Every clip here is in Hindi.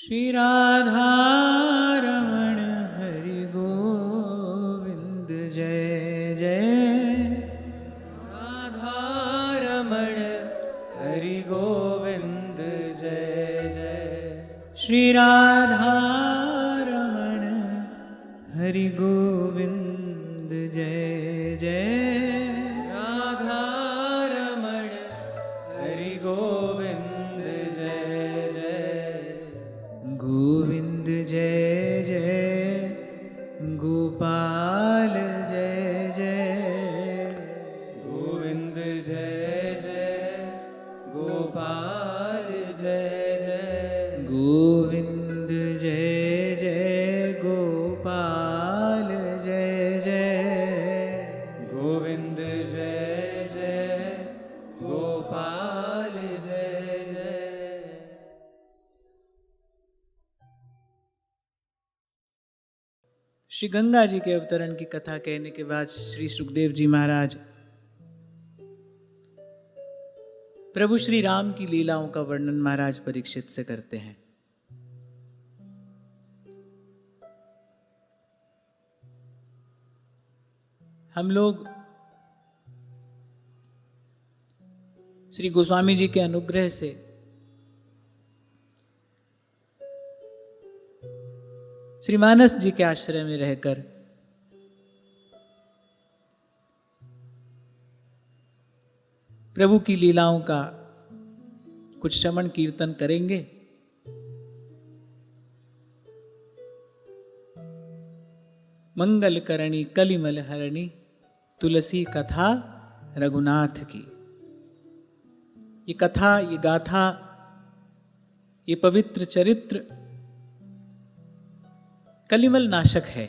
श्री राधा रमण हरि गोविंद जय जय। राधा रमण हरि गोविंद जय जय। श्री राधा रमण हरि गोविंद जय जय। राधा रमण हरि गोविंद जय जय। गोविंद जय जय गोपाल जय जय। गोविंद जय जय गोपाल जय जय। गोविंद जय जय गोपाल जय जय। गोविंद जय जय गोपाल जय जय। श्री गंगा जी के अवतरण की कथा कहने के बाद श्री सुखदेव जी महाराज प्रभु श्री राम की लीलाओं का वर्णन महाराज परीक्षित से करते हैं। हम लोग श्री गोस्वामी जी के अनुग्रह से श्री मानस जी के आश्रय में रहकर प्रभु की लीलाओं का कुछ श्रवण कीर्तन करेंगे। मंगल करणी कलिमल हरणी तुलसी कथा रघुनाथ की। ये कथा, ये गाथा, ये पवित्र चरित्र कलिमल नाशक है।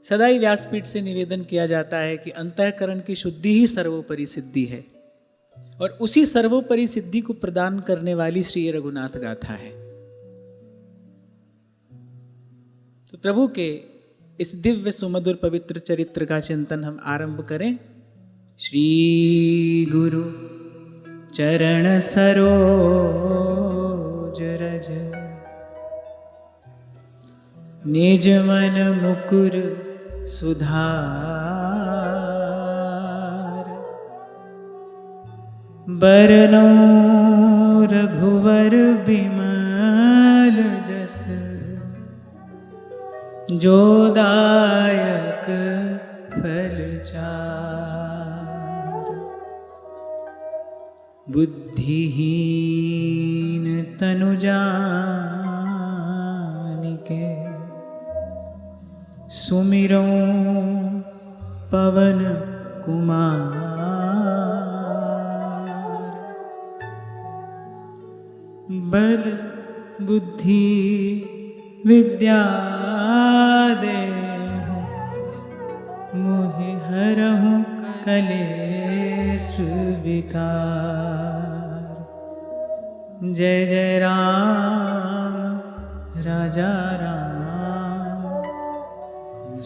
सदाई व्यासपीठ से निवेदन किया जाता है कि अंतःकरण की शुद्धि ही सर्वोपरि सिद्धि है, और उसी सर्वोपरि सिद्धि को प्रदान करने वाली श्री रघुनाथ गाथा है। तो प्रभु के इस दिव्य सुमधुर पवित्र चरित्र का चिंतन हम आरंभ करें। श्री गुरु चरण सरोज रज निज मन मुकुर सुधार। बरनौ रघुवर बिमल जस जो दायक फल चार। बुद्धिहीन तनु जानिके सुमिरो पवन कुमार। बल बुद्धि विद्या देहु मोहि हरहु कलेश विकार। जय जय राम राजा राम,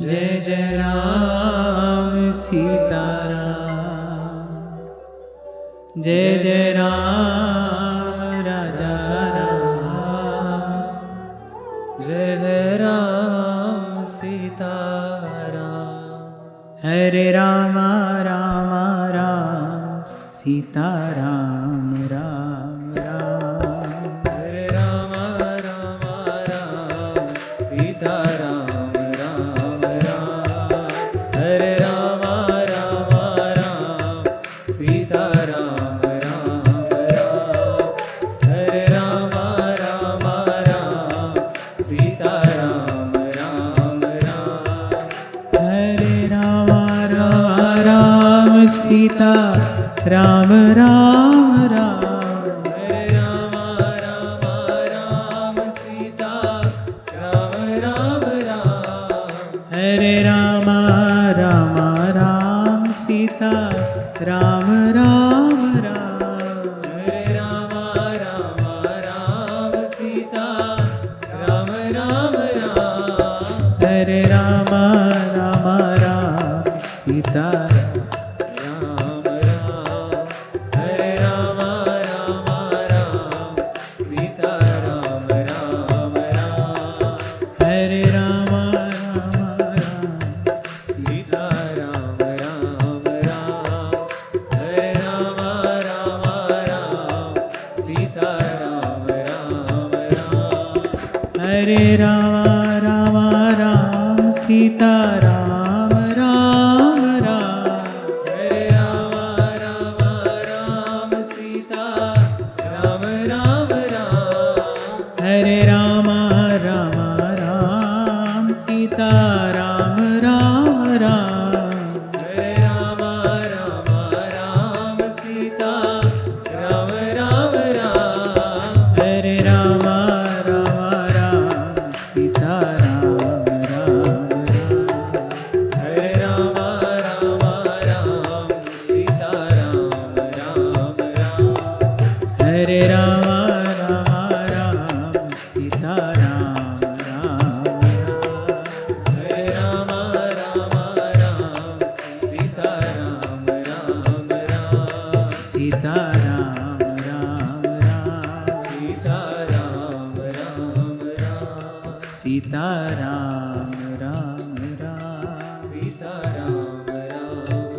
जय जय राम सीता राम। जय जय राम राजा राम, जय जय राम सीता राम। हरे राम राम राम सीता राम राम राम। हरे राम राम राम सीता राम राम राम। हरे राम राम राम सीता राम राम राम। हरे राम राम राम सीता राम राम राम। हरे राम राम राम सीता राम राम राम। हरे राम राम राम सीता राम राम राम। हरे राम राम राम सीता राम राम राम। हरे राम राम राम सीता राम राम राम। हरे राम राम राम सीता राम राम। हरे राम राम राम हरे राम राम राम सीता राम राम राम। हरे राम राम राम सीता राम राम राम। हरे राम राम राम सीता राम राम राम। हरे राम राम राम सीता राम राम राम। हरे राम राम राम सीता राम राम राम। हरे राम राम राम सीता राम राम राम। हरे राम राम राम सीता राम राम राम। हरे राम राम राम सीता राम राम राम। सीता राम राम राम। सीता राम राम राम। सीता राम राम राम। सीता राम राम राम।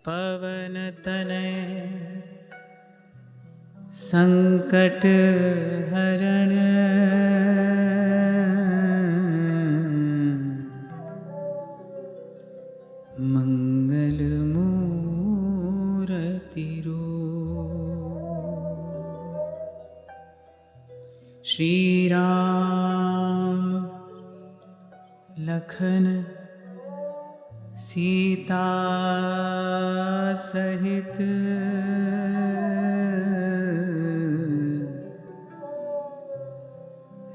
पवन तनय संकट हरण मंगल मूरति रूप। श्री राम लखन सीता सहित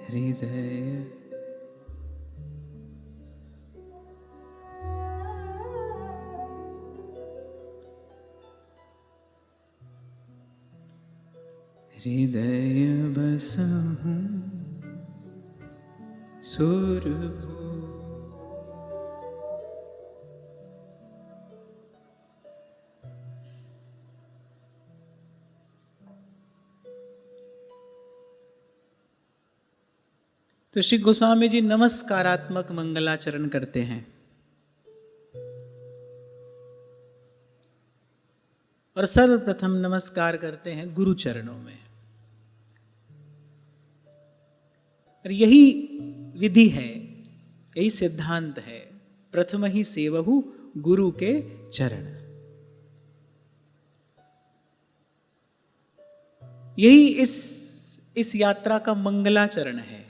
हृदय हृदय बसहु सुरभु। तो श्री गोस्वामी जी नमस्कारात्मक मंगलाचरण करते हैं और सर्वप्रथम नमस्कार करते हैं गुरु चरणों में। और यही विधि है, यही सिद्धांत है, प्रथम ही सेवहु गुरु के चरण। यही इस यात्रा का मंगलाचरण है।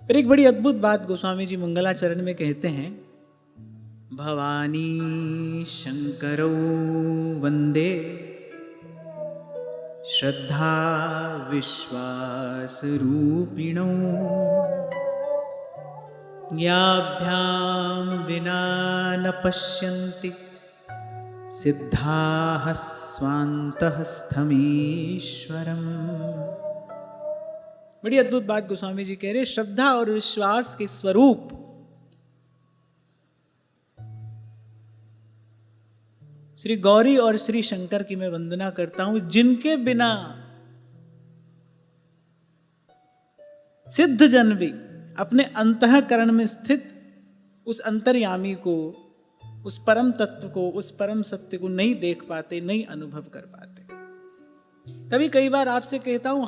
पर एक बड़ी अद्भुत बात गोस्वामी जी मंगलाचरण में कहते हैं, भवानी शंकरौ वंदे श्रद्धा विश्वास रूपिणौ याभ्यां विना न पश्यन्ति सिद्धाः स्वान्तस्थमीश्वरम्। बड़ी अद्भुत बात गोस्वामी जी कह रहे, श्रद्धा और विश्वास के स्वरूप श्री गौरी और श्री शंकर की मैं वंदना करता हूं, जिनके बिना सिद्ध जन भी अपने अंतःकरण में स्थित उस अंतर्यामी को, उस परम तत्व को, उस परम सत्य को नहीं देख पाते, नहीं अनुभव कर पाते। तभी कई बार आपसे कहता हूं,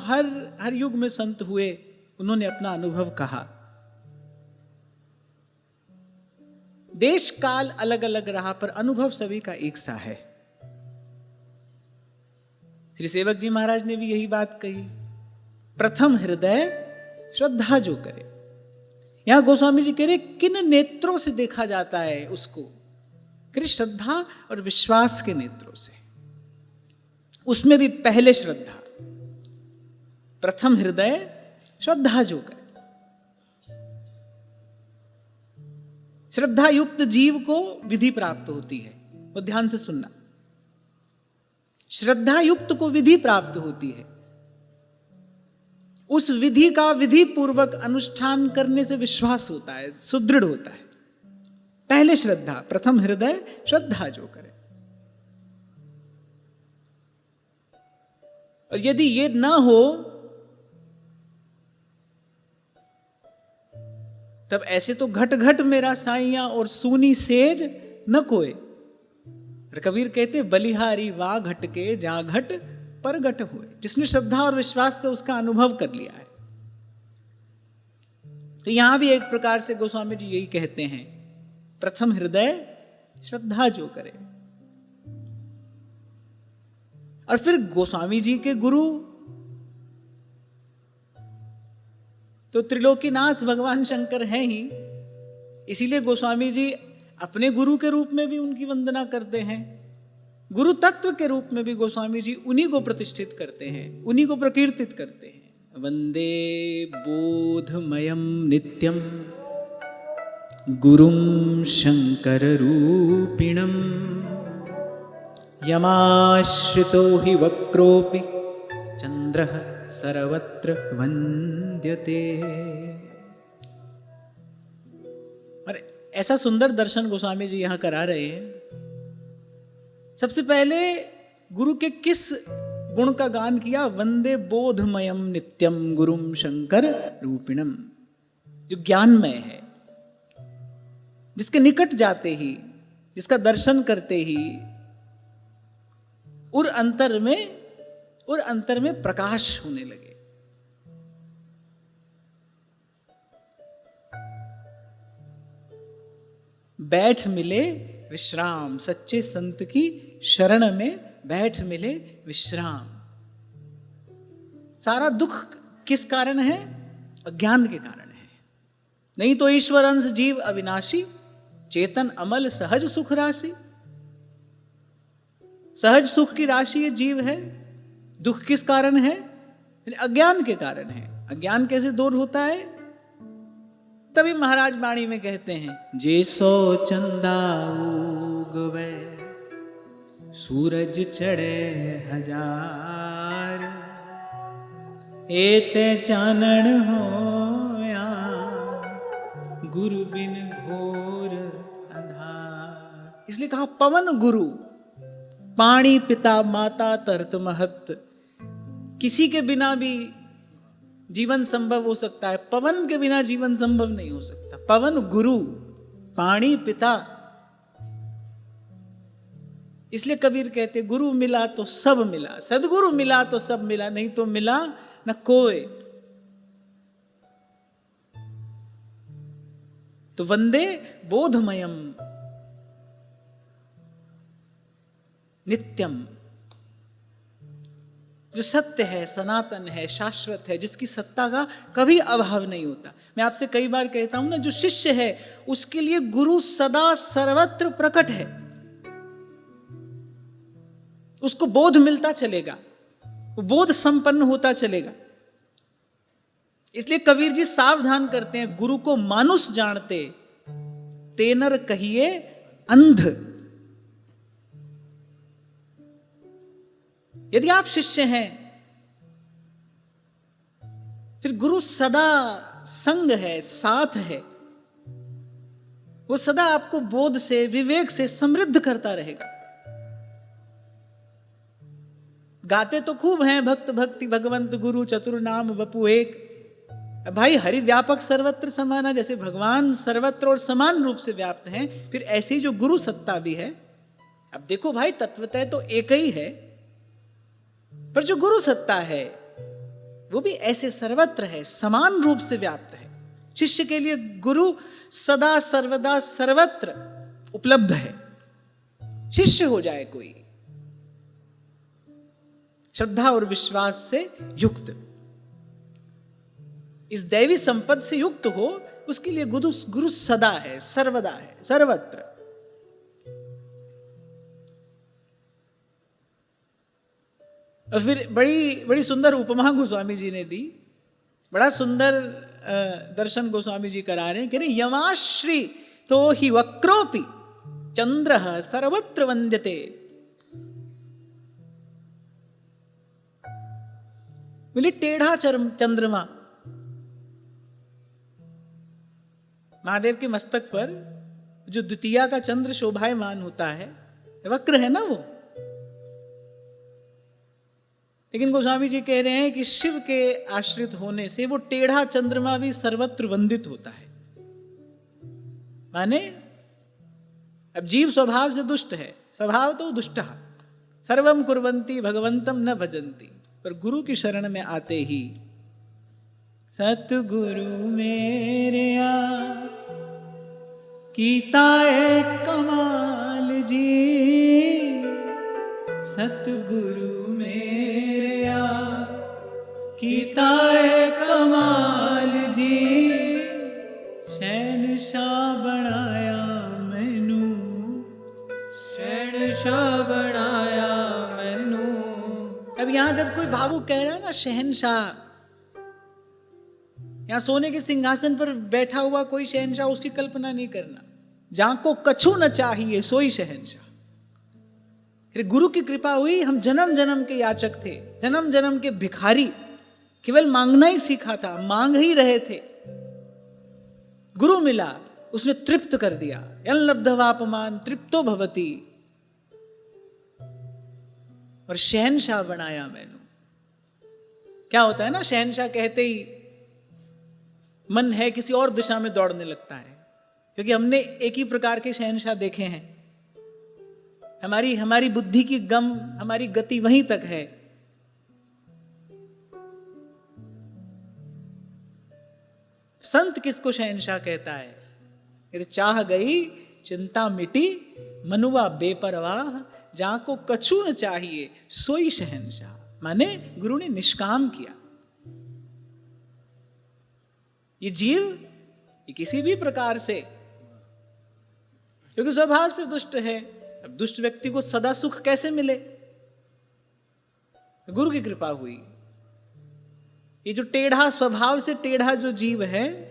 हर युग में संत हुए, उन्होंने अपना अनुभव कहा। देश काल अलग अलग रहा पर अनुभव सभी का एक सा है। श्री सेवक जी महाराज ने भी यही बात कही, प्रथम हृदय श्रद्धा जो करे। यहां गोस्वामी जी कह रहे, किन नेत्रों से देखा जाता है उसको? कह श्रद्धा और विश्वास के नेत्रों से। उसमें भी पहले श्रद्धा, प्रथम हृदय श्रद्धा जो करे। श्रद्धा युक्त जीव को विधि प्राप्त होती है, वो ध्यान से सुनना। श्रद्धा युक्त को विधि प्राप्त होती है। उस विधि का विधि पूर्वक अनुष्ठान करने से विश्वास होता है, सुदृढ़ होता है। पहले श्रद्धा, प्रथम हृदय श्रद्धा जो करे। और यदि ये ना हो तब ऐसे तो घट घट मेरा साइया और सूनी सेज न कोय। कबीर कहते, बलिहारी वाह घट के जा घट प्रगट हुए, जिसने श्रद्धा और विश्वास से उसका अनुभव कर लिया है। तो यहां भी एक प्रकार से गोस्वामी जी यही कहते हैं, प्रथम हृदय श्रद्धा जो करे। और फिर गोस्वामी जी के गुरु तो त्रिलोकीनाथ भगवान शंकर हैं ही, इसीलिए गोस्वामी जी अपने गुरु के रूप में भी उनकी वंदना करते हैं, गुरु तत्व के रूप में भी गोस्वामी जी उन्हीं को प्रतिष्ठित करते हैं, उन्हीं को प्रकीर्तित करते हैं। वंदे बोधमयम नित्यम गुरुम शंकर रूपिणम यमाश्रितो हि वक्रोपि चंद्रः सर्वत्र वंद्यते। और ऐसा सुंदर दर्शन गोस्वामी जी यहां करा रहे हैं। सबसे पहले गुरु के किस गुण का गान किया? वंदे बोधमयम नित्यम गुरुम शंकर रूपिणम, जो ज्ञानमय है, जिसके निकट जाते ही, जिसका दर्शन करते ही उर अंतर में प्रकाश होने लगे। बैठ मिले विश्राम, सच्चे संत की शरण में बैठ मिले विश्राम। सारा दुख किस कारण है? अज्ञान के कारण है। नहीं तो ईश्वर अंश जीव अविनाशी, चेतन अमल सहज सुख राशि। सहज सुख की राशि ये जीव है। दुख किस कारण है? अज्ञान के कारण है। अज्ञान कैसे दूर होता है? तभी महाराज वाणी में कहते हैं, जे सो चंदा उगवे सूरज चढ़े हजार, एते चानन होया गुरु बिन घोर अंधार। इसलिए कहा पवन गुरु, पाणी पिता माता तरत महत। किसी के बिना भी जीवन संभव हो सकता है, पवन के बिना जीवन संभव नहीं हो सकता। पवन गुरु, पाणी पिता। इसलिए कबीर कहते गुरु मिला तो सब मिला, सदगुरु मिला तो सब मिला, नहीं तो मिला न कोई। तो वंदे बोधमयम नित्यम, जो सत्य है, सनातन है, शाश्वत है, जिसकी सत्ता का कभी अभाव नहीं होता। मैं आपसे कई बार कहता हूं ना, जो शिष्य है उसके लिए गुरु सदा सर्वत्र प्रकट है। उसको बोध मिलता चलेगा, वो बोध संपन्न होता चलेगा। इसलिए कबीर जी सावधान करते हैं, गुरु को मानुष जानते तेनर कहिए अंध। यदि आप शिष्य हैं, फिर गुरु सदा संग है, साथ है। वो सदा आपको बोध से, विवेक से समृद्ध करता रहेगा। गाते तो खूब हैं, भक्त भक्ति भगवंत गुरु चतुर नाम वपु एक। भाई हरि व्यापक सर्वत्र समाना, जैसे भगवान सर्वत्र और समान रूप से व्याप्त हैं, फिर ऐसी जो गुरु सत्ता भी है। अब देखो भाई, तत्वतः तो एक ही है, पर जो गुरु सत्ता है वो भी ऐसे सर्वत्र है, समान रूप से व्याप्त है। शिष्य के लिए गुरु सदा सर्वदा सर्वत्र उपलब्ध है। शिष्य हो जाए कोई श्रद्धा और विश्वास से युक्त, इस दैवी संपद से युक्त हो, उसके लिए गुरु सदा है, सर्वदा है, सर्वत्र। और फिर बड़ी सुंदर उपमा गोस्वामी जी ने दी, बड़ा सुंदर दर्शन गोस्वामी जी करा रहे हैं। कह रहे यमाश्री तो ही वक्रोपि चंद्र सर्वत्र वंद्यते। बोले टेढ़ा चंद्रमा, महादेव के मस्तक पर जो द्वितीया का चंद्र शोभायमान होता है, वक्र है ना वो। लेकिन गोस्वामी जी कह रहे हैं कि शिव के आश्रित होने से वो टेढ़ा चंद्रमा भी सर्वत्र वंदित होता है। माने अब जीव स्वभाव से दुष्ट है, स्वभाव तो दुष्ट है, सर्वम कुर्वन्ति भगवंतम न भजन्ति, पर गुरु की शरण में आते ही सतगुरु मेरे आ कीता है कमाल जी, सतगुरु मेरे आ कीता है कमाल जी, शहनशाह बनाया मैनू, शहनशाह बनाया मैनू। अब यहां जब कोई भावुक कह रहा है ना शहनशाह, यहां सोने के सिंहासन पर बैठा हुआ कोई शहनशाह, उसकी कल्पना नहीं करना। जहां को कछु न चाहिए सोई शहनशाह। फिर गुरु की कृपा हुई, हम जन्म जन्म के याचक थे, जन्म जन्म के भिखारी, केवल मांगना ही सीखा था, मांग ही रहे थे। गुरु मिला, उसने तृप्त कर दिया। यन लब्धवापमान तृप्तो भवती, और शहनशाह बनाया मैनू। क्या होता है ना, शहनशाह कहते ही मन है किसी और दिशा में दौड़ने लगता है, क्योंकि हमने एक ही प्रकार के शहनशाह देखे हैं। हमारी बुद्धि की गम, हमारी गति वहीं तक है। संत किसको शहनशाह कहता है? फिर चाह गई चिंता मिटी, मनुआ बेपरवाह, जहां को कछु न चाहिए सोई शहनशाह। माने गुरु ने निष्काम किया। ये जीव ये किसी भी प्रकार से, क्योंकि स्वभाव से दुष्ट है, अब दुष्ट व्यक्ति को सदा सुख कैसे मिले? गुरु की कृपा हुई। ये जो टेढ़ा, स्वभाव से टेढ़ा जो जीव है,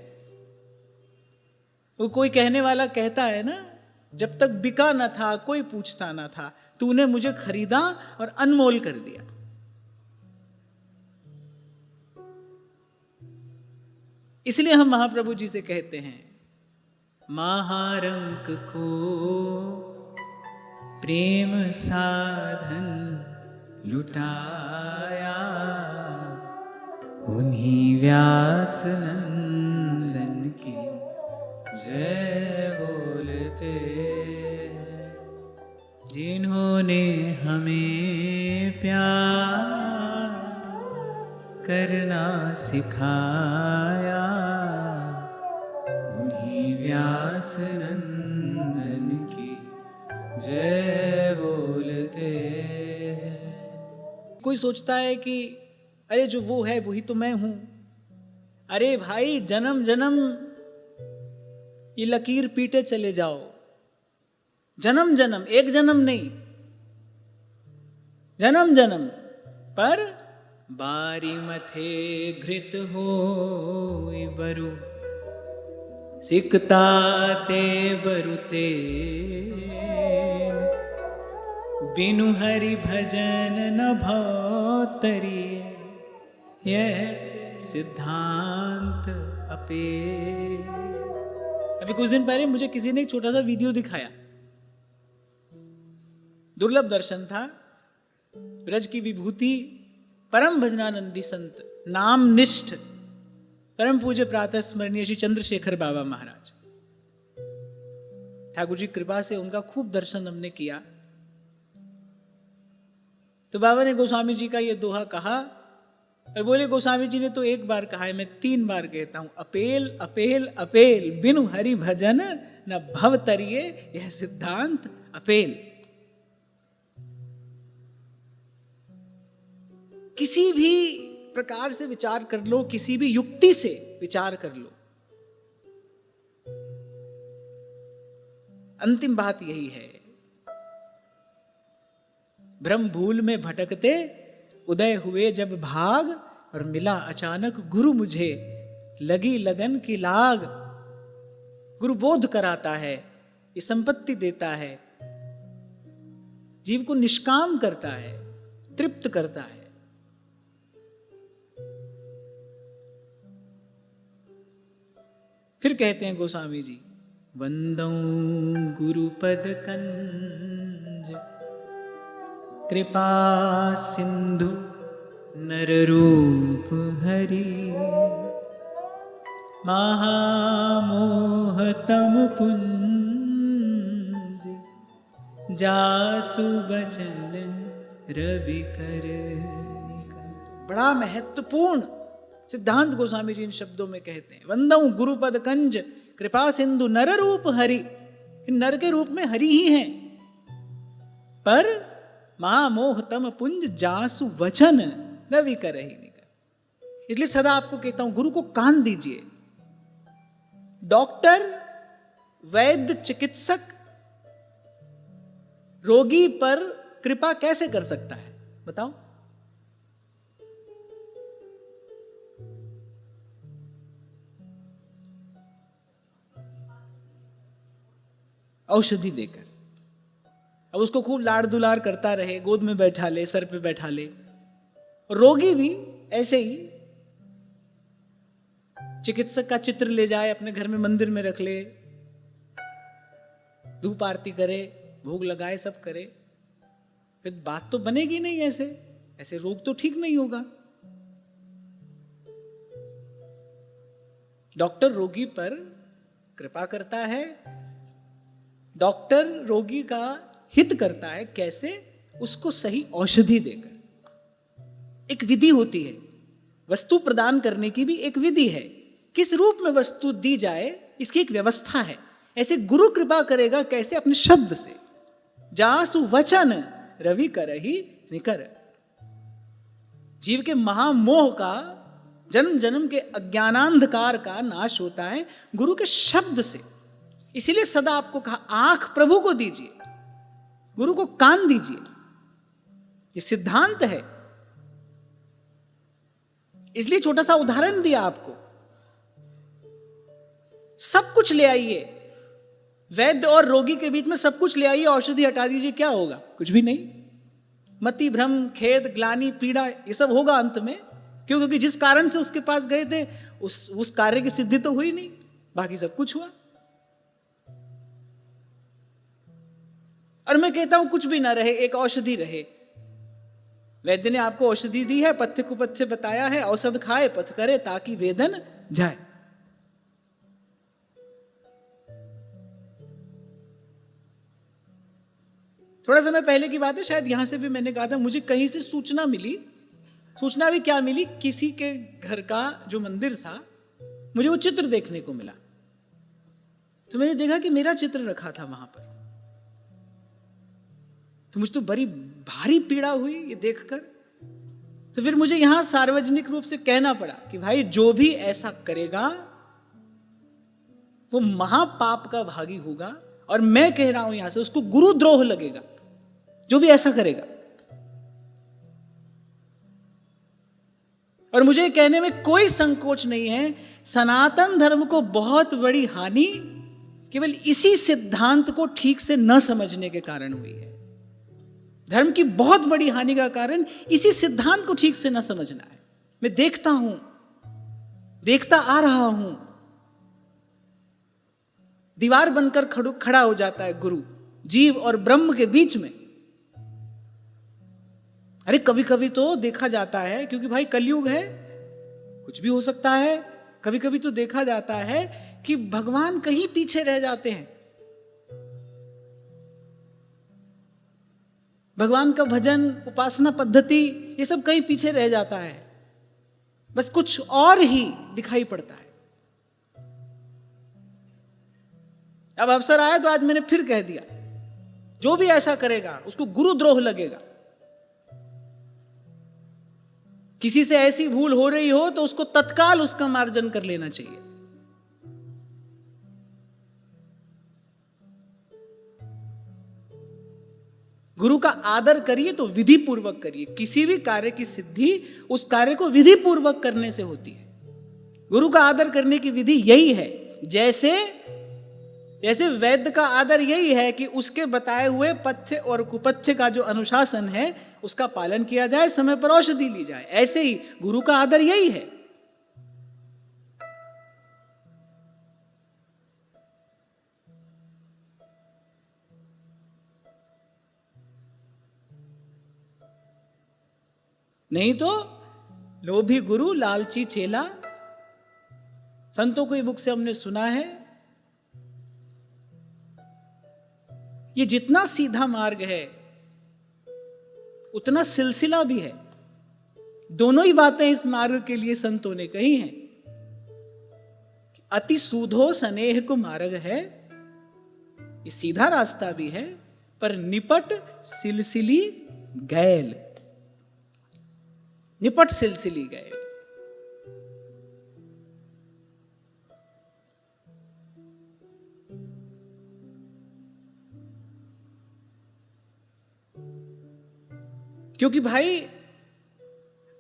वो कोई कहने वाला कहता है ना, जब तक बिका न था कोई पूछता न था, तूने मुझे खरीदा और अनमोल कर दिया। इसलिए हम महाप्रभु जी से कहते हैं, महारंक को प्रेम साधन लुटाया, उन्हीं व्यास नंदन की जय बोलते, जिन्होंने हमें प्यार करना सिखाया, उन्हीं व्यास नंदन की जय बोलते। कोई सोचता है कि अरे जो वो है वही तो मैं हूं। अरे भाई, जन्म जन्म ये लकीर पीटे चले जाओ, जन्म जन्म, एक जन्म नहीं, जन्म जन्म पर बारी मथे घृत हो बरु, सिकता ते बरुते, बिनु हरि भजन न भौतरिए, यह सिद्धांत अपे। अभी कुछ दिन पहले मुझे किसी ने एक छोटा सा वीडियो दिखाया, दुर्लभ दर्शन था। ब्रज की विभूति परम भजनानंदी संत, नाम निष्ठ, परम पूज्य प्रातः स्मरणीय श्री चंद्रशेखर बाबा महाराज, ठाकुर जी कृपा से उनका खूब दर्शन हमने किया। तो बाबा ने गोस्वामी जी का ये दोहा कहा और बोले, गोस्वामी जी ने तो एक बार कहा है, मैं 3 बार कहता हूं, अपेल अपेल अपेल, बिनु हरि भजन न भव तरिए, यह सिद्धांत अपेल। किसी भी प्रकार से विचार कर लो, किसी भी युक्ति से विचार कर लो, अंतिम बात यही है। ब्रह्म भूल में भटकते उदय हुए जब भाग, और मिला अचानक गुरु मुझे, लगी लगन की लाग। गुरु बोध कराता है, ये संपत्ति देता है, जीव को निष्काम करता है, तृप्त करता है। फिर कहते हैं गोस्वामी जी, वंदौ गुरुपद कंज, कृपा सिंधु नर रूप हरि, महामोह तम पुंज, जासु बचन रवि कर। बड़ा महत्वपूर्ण सिद्धांत गोस्वामी जी इन शब्दों में कहते हैं। वंदऊ गुरुपद कंज कृपा सिंधु नर रूप हरि। नर के रूप में हरि ही हैं, पर महामोह तम पुंज जासु वचन रवि करहि निकर। इसलिए सदा आपको कहता हूं, गुरु को कान दीजिए। डॉक्टर, वैद्य, चिकित्सक रोगी पर कृपा कैसे कर सकता है बताओ? औषधि देकर। अब उसको खूब लाड़ दुलार करता रहे, गोद में बैठा ले, सर पे बैठा ले। रोगी भी ऐसे ही चिकित्सक का चित्र ले जाए, अपने घर में मंदिर में रख ले, धूप आरती करे, भोग लगाए, सब करे, फिर बात तो बनेगी नहीं। ऐसे ऐसे रोग तो ठीक नहीं होगा। डॉक्टर रोगी पर कृपा करता है, डॉक्टर रोगी का हित करता है। कैसे? उसको सही औषधि देकर। एक विधि होती है, वस्तु प्रदान करने की भी एक विधि है। किस रूप में वस्तु दी जाए, इसकी एक व्यवस्था है। ऐसे गुरु कृपा करेगा कैसे? अपने शब्द से। जासु वचन रवि करहि निकर। जीव के महामोह का, जन्म जन्म के अज्ञानांधकार का नाश होता है गुरु के शब्द से। इसीलिए सदा आपको कहा, आंख प्रभु को दीजिए, गुरु को कान दीजिए। ये सिद्धांत है। इसलिए छोटा सा उदाहरण दिया आपको। सब कुछ ले आइए, वैद्य और रोगी के बीच में सब कुछ ले आइए, औषधि हटा दीजिए, क्या होगा? कुछ भी नहीं। मति, भ्रम, खेद, ग्लानि, पीड़ा, ये सब होगा अंत में। क्यों? क्योंकि जिस कारण से उसके पास गए थे उस कार्य की सिद्धि तो हुई नहीं, बाकी सब कुछ हुआ। और मैं कहता हूं कुछ भी ना रहे, एक औषधि रहे। वैद्य ने आपको औषधि दी है, पथ्य कुपथ्य बताया है, औषध खाए पथ करे ताकि वेदन जाए। थोड़ा समय पहले की बात है, शायद यहां से भी मैंने कहा था, मुझे कहीं से सूचना मिली। सूचना भी क्या मिली? किसी के घर का जो मंदिर था, मुझे वो चित्र देखने को मिला। तो मैंने देखा कि मेरा चित्र रखा था वहां पर। तो मुझे तो बड़ी भारी पीड़ा हुई ये देखकर। तो फिर मुझे यहां सार्वजनिक रूप से कहना पड़ा कि भाई, जो भी ऐसा करेगा वो महापाप का भागी होगा। और मैं कह रहा हूं यहां से, उसको गुरुद्रोह लगेगा जो भी ऐसा करेगा। और मुझे कहने में कोई संकोच नहीं है, सनातन धर्म को बहुत बड़ी हानि केवल इसी सिद्धांत को ठीक से न समझने के कारण हुई है। धर्म की बहुत बड़ी हानि का कारण इसी सिद्धांत को ठीक से न समझना है। मैं देखता हूं, देखता आ रहा हूं, दीवार बनकर खड़ा हो जाता है गुरु जीव और ब्रह्म के बीच में। अरे कभी कभी तो देखा जाता है, क्योंकि भाई कलयुग है, कुछ भी हो सकता है। कभी कभी तो देखा जाता है कि भगवान कहीं पीछे रह जाते हैं। भगवान का भजन, उपासना पद्धति, ये सब कहीं पीछे रह जाता है। बस कुछ और ही दिखाई पड़ता है। अब अवसर आया तो आज मैंने फिर कह दिया, जो भी ऐसा करेगा उसको गुरुद्रोह लगेगा। किसी से ऐसी भूल हो रही हो तो उसको तत्काल उसका मार्जन कर लेना चाहिए। गुरु का आदर करिए तो विधि पूर्वक करिए। किसी भी कार्य की सिद्धि उस कार्य को विधि पूर्वक करने से होती है। गुरु का आदर करने की विधि यही है। जैसे वैद्य का आदर यही है कि उसके बताए हुए पथ्य और कुपथ्य का जो अनुशासन है उसका पालन किया जाए, समय पर औषधि ली जाए, ऐसे ही गुरु का आदर यही है। नहीं तो लोभी गुरु लालची चेला, संतों की बुक से हमने सुना है। ये जितना सीधा मार्ग है उतना सिलसिला भी है। दोनों ही बातें इस मार्ग के लिए संतों ने कही हैं। अति सूधो स्नेह को मार्ग है, ये सीधा रास्ता भी है, पर निपट सिलसिली गैल, निपट सिलसिली गैल। क्योंकि भाई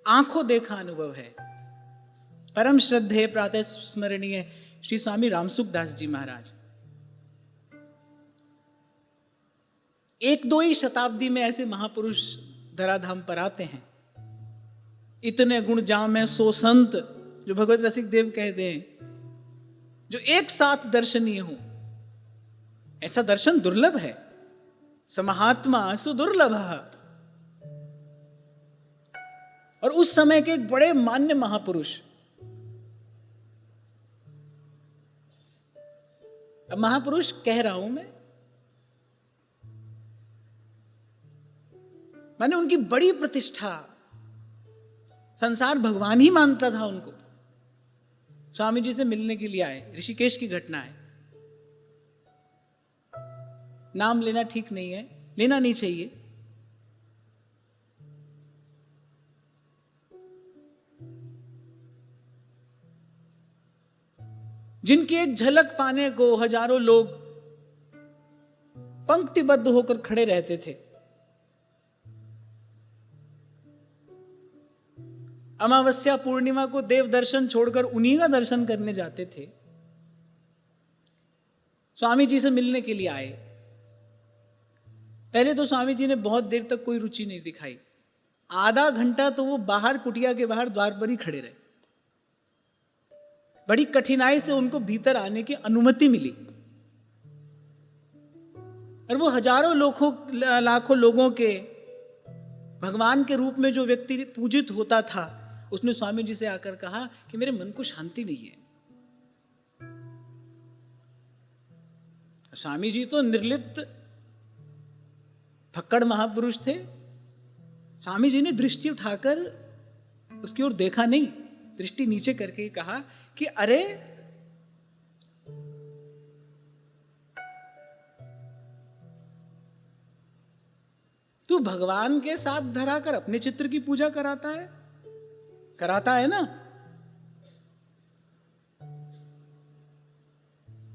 आंखों देखा अनुभव है। परम श्रद्धेय प्रातः स्मरणीय श्री स्वामी रामसुखदास जी महाराज, एक दो ही शताब्दी में ऐसे महापुरुष धराधाम पर आते हैं। इतने गुण जामे सो संत, जो भगवत रसिक देव कहते हैं, जो एक साथ दर्शनीय हो। ऐसा दर्शन दुर्लभ है। समहात्मा सुदुर्लभ। और उस समय के एक बड़े मान्य महापुरुष, अब महापुरुष कह रहा हूं मैं, मैंने उनकी बड़ी प्रतिष्ठा, संसार भगवान ही मानता था उनको। स्वामी जी से मिलने के लिए आए, ऋषिकेश की घटना है। नाम लेना ठीक नहीं है, लेना नहीं चाहिए। जिनकी एक झलक पाने को हजारों लोग पंक्तिबद्ध होकर खड़े रहते थे। अमावस्या पूर्णिमा को देव दर्शन छोड़कर उन्हीं का दर्शन करने जाते थे। स्वामी जी से मिलने के लिए आए। पहले तो स्वामी जी ने बहुत देर तक कोई रुचि नहीं दिखाई। आधा घंटा तो वो बाहर, कुटिया के बाहर द्वार पर ही खड़े रहे। बड़ी कठिनाई से उनको भीतर आने की अनुमति मिली। और वो हजारों लाखों लोगों के भगवान के रूप में जो व्यक्ति पूजित होता था, उसने स्वामी जी से आकर कहा कि मेरे मन को शांति नहीं है। स्वामी जी तो निर्लिप्त फक्कड़ महापुरुष थे। स्वामी जी ने दृष्टि उठाकर उसकी ओर देखा नहीं, दृष्टि नीचे करके कहा कि अरे तू भगवान के साथ धराकर अपने चित्र की पूजा कराता है ना।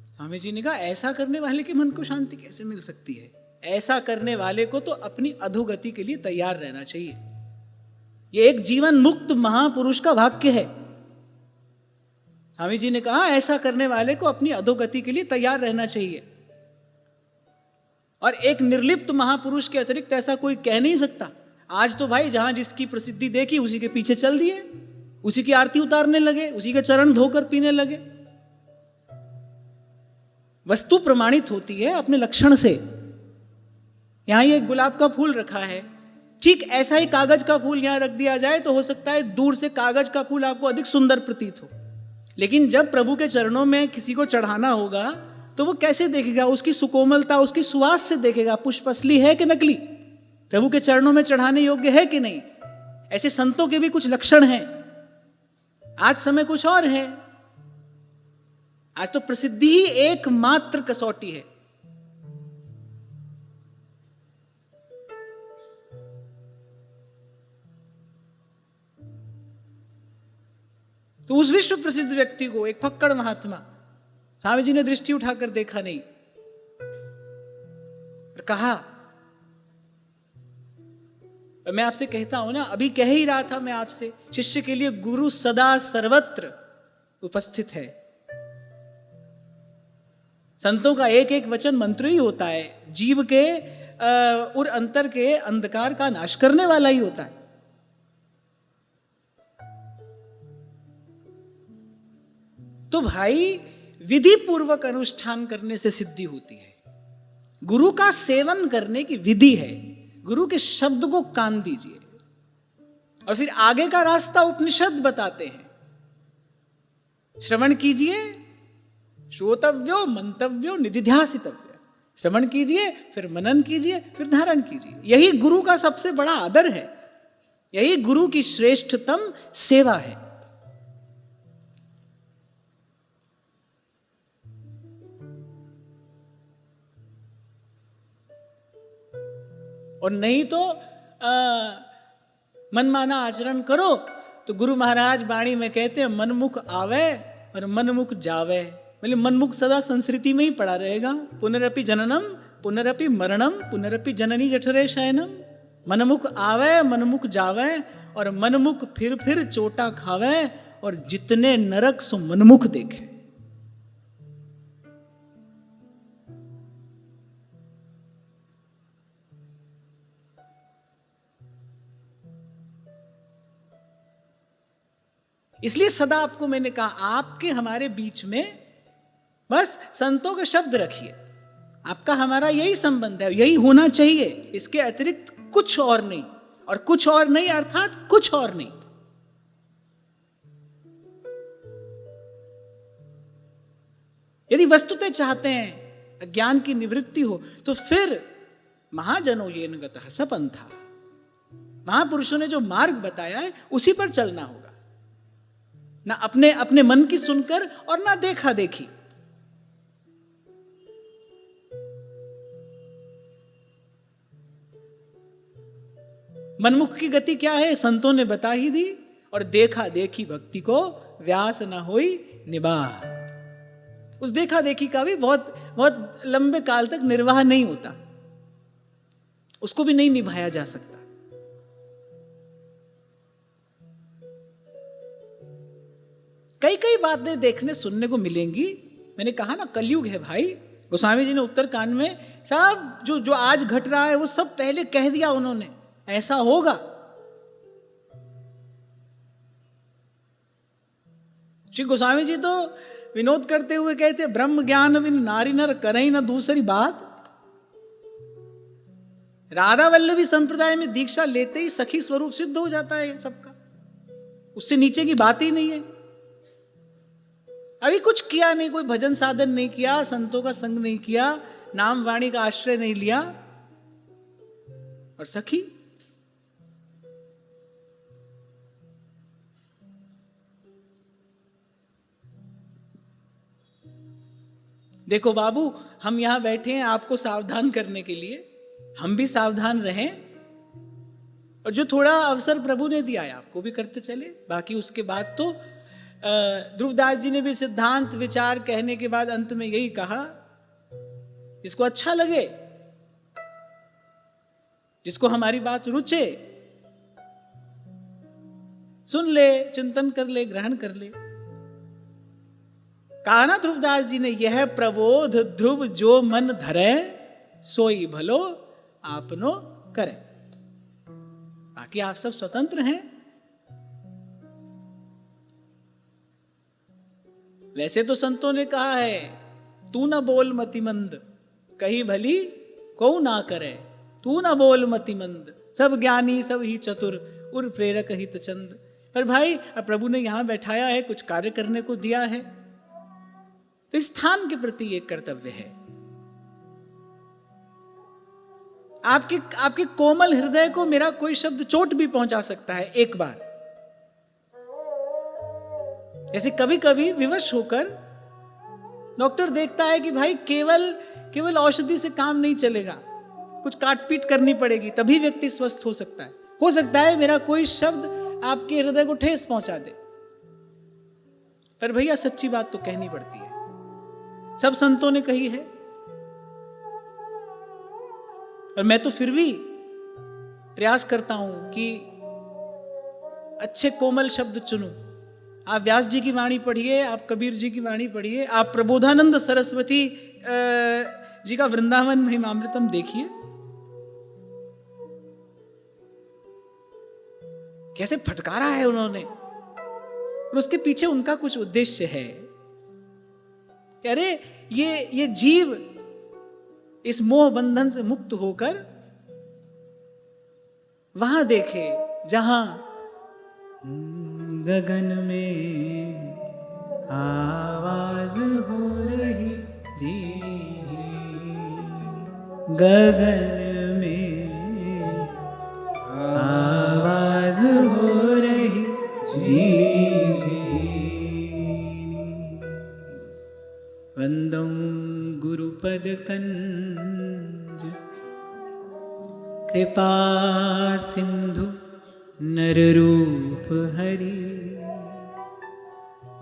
स्वामी जी ने कहा ऐसा करने वाले के मन को शांति कैसे मिल सकती है? ऐसा करने वाले को तो अपनी अधोगति के लिए तैयार रहना चाहिए। यह एक जीवन मुक्त महापुरुष का वाक्य है। स्वामी जी ने कहा ऐसा करने वाले को अपनी अधोगति के लिए तैयार रहना चाहिए। और एक निर्लिप्त महापुरुष के अतिरिक्त ऐसा कोई कह नहीं सकता। आज तो भाई जहां जिसकी प्रसिद्धि देखी उसी के पीछे चल दिए, उसी की आरती उतारने लगे, उसी के चरण धोकर पीने लगे। वस्तु प्रमाणित होती है अपने लक्षण से। यहां ये गुलाब का फूल रखा है, ठीक ऐसा ही कागज का फूल यहां रख दिया जाए तो हो सकता है दूर से कागज का फूल आपको अधिक सुंदर प्रतीत हो, लेकिन जब प्रभु के चरणों में किसी को चढ़ाना होगा तो वो कैसे देखेगा? उसकी सुकोमलता, उसकी सुवास से देखेगा, पुष्प असली है कि नकली, प्रभु के चरणों में चढ़ाने योग्य है कि नहीं। ऐसे संतों के भी कुछ लक्षण हैं। आज समय कुछ और है। आज तो प्रसिद्धि ही एकमात्र कसौटी है। तो उस विश्व प्रसिद्ध व्यक्ति को, एक फक्कड़ महात्मा, स्वामी जी ने दृष्टि उठाकर देखा नहीं और कहा, मैं आपसे कहता हूं ना, अभी कह ही रहा था मैं आपसे, शिष्य के लिए गुरु सदा सर्वत्र उपस्थित है। संतों का एक एक वचन मंत्र ही होता है, जीव के और अंतर के अंधकार का नाश करने वाला ही होता है। तो भाई विधि पूर्वक अनुष्ठान करने से सिद्धि होती है। गुरु का सेवन करने की विधि है। गुरु के शब्द को कान दीजिए और फिर आगे का रास्ता उपनिषद बताते हैं। श्रवण कीजिए, श्रोतव्यो मंतव्यो निधिध्यासितव्य। श्रवण कीजिए, फिर मनन कीजिए, फिर धारण कीजिए। यही गुरु का सबसे बड़ा आदर है, यही गुरु की श्रेष्ठतम सेवा है। और नहीं तो मनमाना आचरण करो तो गुरु महाराज वाणी में कहते हैं मनमुख आवे और मनमुख जावे। मतलब मनमुख सदा संस्कृति में ही पड़ा रहेगा। पुनरपि जननम पुनरपि मरणम पुनरपि जननी जठरे शयनम। मनमुख आवे मनमुख जावे और मनमुख फिर चोटा खावे और जितने नरक सो मनमुख देखे। इसलिए सदा आपको मैंने कहा, आपके हमारे बीच में बस संतों के शब्द रखिए। आपका हमारा यही संबंध है, यही होना चाहिए, इसके अतिरिक्त कुछ और नहीं। और कुछ और नहीं अर्थात कुछ और नहीं। यदि वस्तुतः चाहते हैं अज्ञान की निवृत्ति हो तो फिर महाजनो येन गतः स पंथा, महापुरुषों ने जो मार्ग बताया है उसी पर चलना होगा। ना अपने अपने मन की सुनकर और ना देखा देखी। मनमुख की गति क्या है संतों ने बता ही दी। और देखा देखी भक्ति को व्यास न होई निबाह। उस देखा देखी का भी बहुत बहुत लंबे काल तक निर्वाह नहीं होता, उसको भी नहीं निभाया जा सकता। कई कई बातें देखने सुनने को मिलेंगी। मैंने कहा ना कलयुग है भाई। गोस्वामी जी ने उत्तरकांड में सब जो जो आज घट रहा है वो सब पहले कह दिया उन्होंने, ऐसा होगा। श्री गोस्वामी जी तो विनोद करते हुए कहते ब्रह्म ज्ञान बिन नारी नर करें न दूसरी बात। राधा वल्लभी संप्रदाय में दीक्षा लेते ही सखी स्वरूप सिद्ध हो जाता है सबका, उससे नीचे की बात ही नहीं है। अभी कुछ किया नहीं, कोई भजन साधन नहीं किया, संतों का संग नहीं किया, नाम वाणी का आश्रय नहीं लिया, और सखी। देखो बाबू, हम यहां बैठे हैं आपको सावधान करने के लिए, हम भी सावधान रहें। और जो थोड़ा अवसर प्रभु ने दिया है आपको भी करते चले। बाकी उसके बाद तो ध्रुवदास जी ने भी सिद्धांत विचार कहने के बाद अंत में यही कहा, जिसको अच्छा लगे, जिसको हमारी बात रुचे, सुन ले, चिंतन कर ले, ग्रहण कर ले। कहा ना ध्रुवदास जी ने, यह प्रबोध ध्रुव जो मन धरे सोई भलो आपनो करे। बाकी आप सब स्वतंत्र हैं। वैसे तो संतों ने कहा है, तू न बोल मतिमंद कही भली को ना करे, तू न बोल मतिमंद सब ज्ञानी सब ही चतुर उर प्रेरक हित चंद। पर भाई अब प्रभु ने यहां बैठाया है, कुछ कार्य करने को दिया है, तो इस स्थान के प्रति एक कर्तव्य है। आपके कोमल हृदय को मेरा कोई शब्द चोट भी पहुंचा सकता है एक बार। जैसे कभी कभी विवश होकर डॉक्टर देखता है कि भाई केवल औषधि से काम नहीं चलेगा, कुछ काटपीट करनी पड़ेगी, तभी व्यक्ति स्वस्थ हो सकता है। हो सकता है मेरा कोई शब्द आपके हृदय को ठेस पहुंचा दे, पर भैया सच्ची बात तो कहनी पड़ती है, सब संतों ने कही है। और मैं तो फिर भी प्रयास करता हूं कि अच्छे कोमल शब्द चुनूं। आप व्यास जी की वाणी पढ़िए, आप कबीर जी की वाणी पढ़िए, आप प्रबोधानंद सरस्वती जी का वृंदावन महिमामृतम देखिए, कैसे फटकारा है उन्होंने। और उसके पीछे उनका कुछ उद्देश्य है कि अरे ये जीव इस मोह बंधन से मुक्त होकर वहां देखे जहां गगन में आवाज हो रही धीरे, गगन में आवाज हो रही झीनी झीनी। वंदौ गुरुपद कंज कृपा सिंधु नररूप हरि।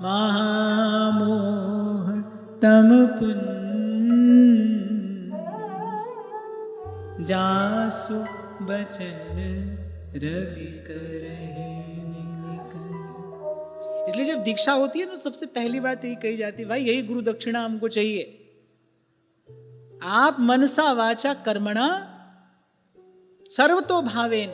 महामोह तम पुंज जासु बचन रवि करहि निकल। इसलिए जब दीक्षा होती है तो सबसे पहली बात यही कही जाती है, भाई यही गुरु दक्षिणा हमको चाहिए। आप मनसा वाचा कर्मणा सर्वतो भावेन,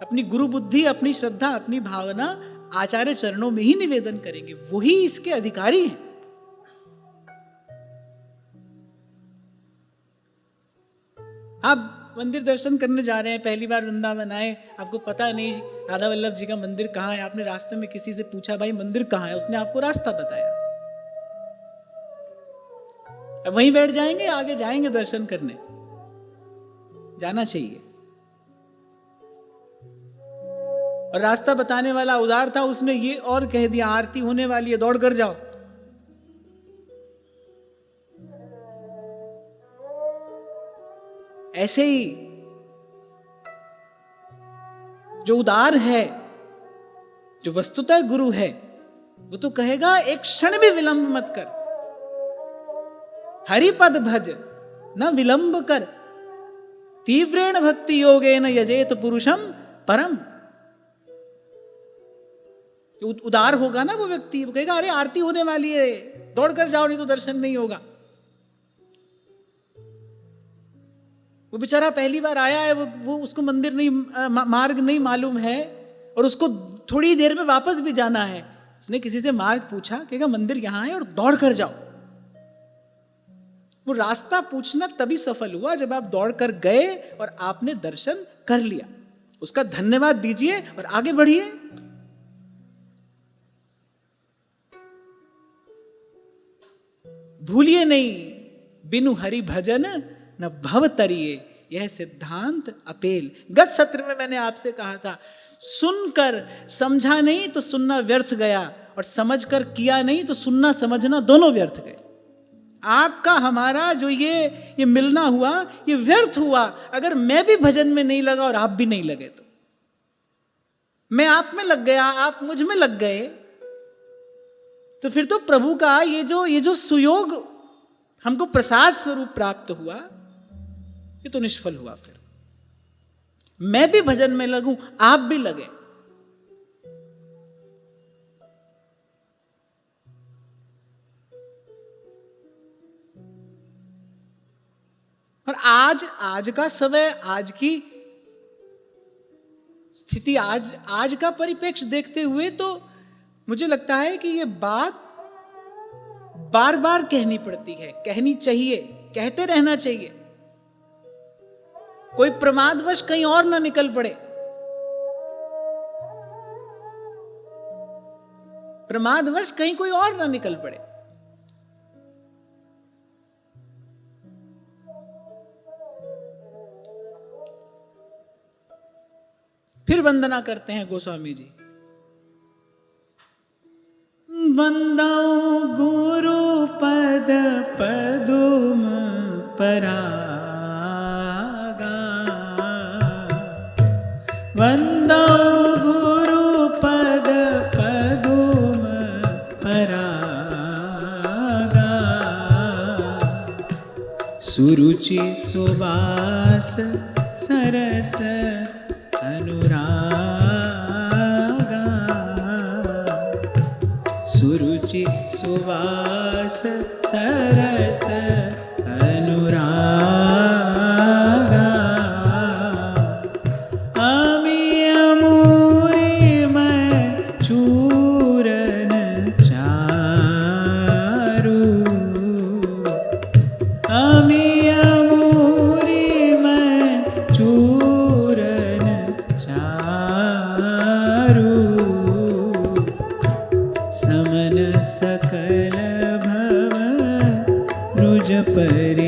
अपनी गुरु बुद्धि, अपनी श्रद्धा, अपनी भावना आचार्य चरणों में ही निवेदन करेंगे, वही इसके अधिकारी हैं। आप मंदिर दर्शन करने जा रहे हैं, पहली बार वृंदावन आए, आपको पता नहीं राधा वल्लभ जी का मंदिर कहाँ है। आपने रास्ते में किसी से पूछा भाई मंदिर कहाँ है, उसने आपको रास्ता बताया। अब वहीं बैठ जाएंगे, आगे जाएंगे दर्शन करने, जाना चाहिए। और रास्ता बताने वाला उदार था, उसने ये और कह दिया आरती होने वाली है, दौड़ कर जाओ। ऐसे ही जो उदार है, जो वस्तुतः गुरु है, वो तो कहेगा एक क्षण भी विलंब मत कर, हरिपद भज न विलंब कर, तीव्रेण भक्ति योगेन यजेत पुरुषम परम। उदार होगा ना वो व्यक्ति, वो कहेगा अरे आरती होने वाली है, दौड़ कर जाओ नहीं तो दर्शन नहीं होगा। वो बेचारा पहली बार आया है, वो उसको मंदिर नहीं, मार्ग नहीं मालूम है, और उसको थोड़ी देर में वापस भी जाना है। उसने किसी से मार्ग पूछा, कहेगा मंदिर यहां है और दौड़ कर जाओ। वो रास्ता पूछना तभी सफल हुआ जब आप दौड़ कर गए और आपने दर्शन कर लिया। उसका धन्यवाद दीजिए और आगे बढ़िए। भूलिए नहीं, बिनु हरि भजन न भव तरिए, यह सिद्धांत अपेल। गत सत्र में मैंने आपसे कहा था, सुनकर समझा नहीं तो सुनना व्यर्थ गया, और समझकर किया नहीं तो सुनना समझना दोनों व्यर्थ गए। आपका हमारा जो ये मिलना हुआ, ये व्यर्थ हुआ अगर मैं भी भजन में नहीं लगा और आप भी नहीं लगे तो। मैं आप में लग गया, आप मुझ में लग गए, तो फिर तो प्रभु का ये जो सुयोग हमको प्रसाद स्वरूप प्राप्त हुआ, ये तो निष्फल हुआ। फिर मैं भी भजन में लगूं, आप भी लगे। और आज का समय, आज की स्थिति, आज का परिप्रेक्ष्य देखते हुए तो मुझे लगता है कि ये बात बार बार कहनी पड़ती है, कहनी चाहिए, कहते रहना चाहिए। कोई प्रमादवश कहीं और ना निकल पड़े, प्रमादवश कहीं कोई और ना निकल पड़े। फिर वंदना करते हैं गोस्वामी जी। वंदौ गुरु पद पदुम परागा, वंदौ गुरु पद पदुम परागा, सुरुचि सुबास सरस अनुरागा, सुरुचि सुवास सरस अनुरागा, अमी अमूरी मैं चूरन चारू, अमी अमूरी मैं चूरन चारू, समन सकल भव रुज परि